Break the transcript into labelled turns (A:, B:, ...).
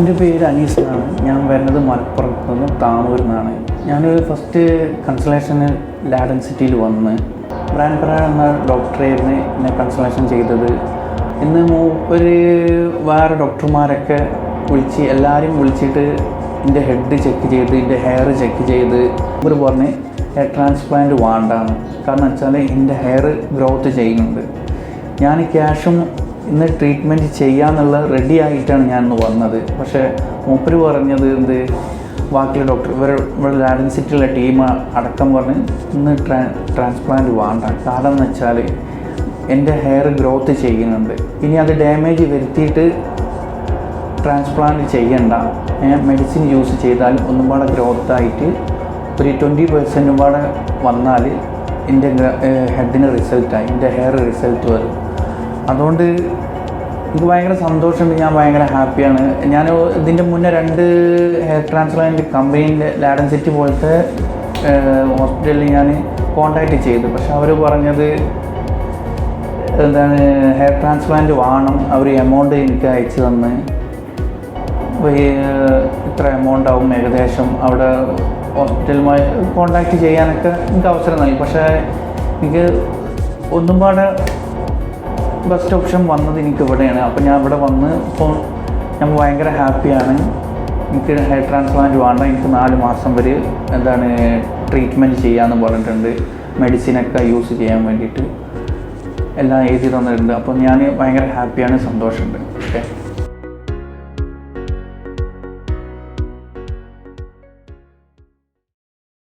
A: എൻ്റെ പേര് അനീസ് എന്നാണ്. ഞാൻ വരുന്നത് മലപ്പുറത്ത് നിന്ന് താമൂരിൽ നിന്നാണ്. ഞാൻ ഫസ്റ്റ് കൺസൾട്ടേഷന് ഡെൻസിറ്റിയിൽ വന്ന് ബ്രാൻഡ് പരാൻ എന്ന ഡോക്ടറായിരുന്നു എന്നെ കൺസൾട്ടേഷൻ ചെയ്തത്. ഇന്ന് ഒരു വേറെ ഡോക്ടർമാരൊക്കെ എല്ലാവരും വിളിച്ചിട്ട് എൻ്റെ ഹെഡ് ചെക്ക് ചെയ്ത് എൻ്റെ ഹെയർ ചെക്ക് ചെയ്ത് ഇവർ പറഞ്ഞ് ഹെയർ ട്രാൻസ്പ്ലാന്റ് വേണ്ടാന്ന്. കാരണം വെച്ചാൽ എൻ്റെ ഹെയർ ഗ്രോത്ത് ചെയ്യുന്നുണ്ട്. ഞാൻ ക്യാഷും ഇന്ന് ട്രീറ്റ്മെൻറ്റ് ചെയ്യാന്നുള്ള റെഡി ആയിട്ടാണ് ഞാൻ ഇന്ന് വന്നത്. പക്ഷേ മൂപ്പര് പറഞ്ഞത് ബാക്കിയുള്ള ഡോക്ടർ ഇവിടെ ഡെൻസിറ്റിയുള്ള ടീം അടക്കം പറഞ്ഞ് ഇന്ന് ട്രാൻസ്പ്ലാന്റ് വേണ്ട. കാരണം എന്ന് വെച്ചാൽ എൻ്റെ ഹെയർ ഗ്രോത്ത് ചെയ്യുന്നുണ്ട്. ഇനി അത് ഡാമേജ് വരുത്തിയിട്ട് ട്രാൻസ്പ്ലാന്റ് ചെയ്യണ്ട. മെഡിസിൻ യൂസ് ചെയ്താൽ ഒന്നും പാടെ ഗ്രോത്തായിട്ട് ഒരു 20% പാടെ വന്നാൽ എൻ്റെ ഹെഡിന് റിസൾട്ടായി, എൻ്റെ ഹെയർ റിസൾട്ട് വരും. അതുകൊണ്ട് എനിക്ക് ഭയങ്കര സന്തോഷമുണ്ട്. ഞാൻ ഭയങ്കര ഹാപ്പിയാണ്. ഞാൻ ഇതിൻ്റെ മുന്നേ 2 ഹെയർ ട്രാൻസ്പ്ലാന്റ് കമ്പനീൻ്റെ ഡെൻസിറ്റി പോലത്തെ ഹോസ്പിറ്റലിൽ ഞാൻ കോൺടാക്റ്റ് ചെയ്തു. പക്ഷെ അവർ പറഞ്ഞത് ഹെയർ ട്രാൻസ്പ്ലാന്റ് വേണം. അവർ എമൗണ്ട് എനിക്ക് അയച്ചു തന്ന് ഇത്ര എമൗണ്ട് ആവും ഏകദേശം. അവിടെ ഹോസ്പിറ്റലുമായി കോൺടാക്റ്റ് ചെയ്യാനൊക്കെ എനിക്ക് അവസരം നൽകി. പക്ഷേ എനിക്ക് ഒന്നും പാടെ ബെസ്റ്റ് ഓപ്ഷൻ വന്നത് എനിക്ക് ഇവിടെയാണ്. അപ്പോൾ ഞാൻ ഇവിടെ വന്ന് ഇപ്പോൾ ഞാൻ ഭയങ്കര ഹാപ്പിയാണ്. എനിക്ക് ഹെയർ ട്രാൻസ്പ്ലാന്റ് വേണ്ട, എനിക്ക് 4 മാസം വരെ ട്രീറ്റ്മെൻറ്റ് ചെയ്യാമെന്ന് പറഞ്ഞിട്ടുണ്ട്. മെഡിസിനൊക്കെ യൂസ് ചെയ്യാൻ വേണ്ടിയിട്ട് എല്ലാം എഴുതി തന്നിട്ടുണ്ട്. അപ്പോൾ ഞാൻ ഭയങ്കര ഹാപ്പിയാണ്, സന്തോഷമുണ്ട്. ഓക്കെ.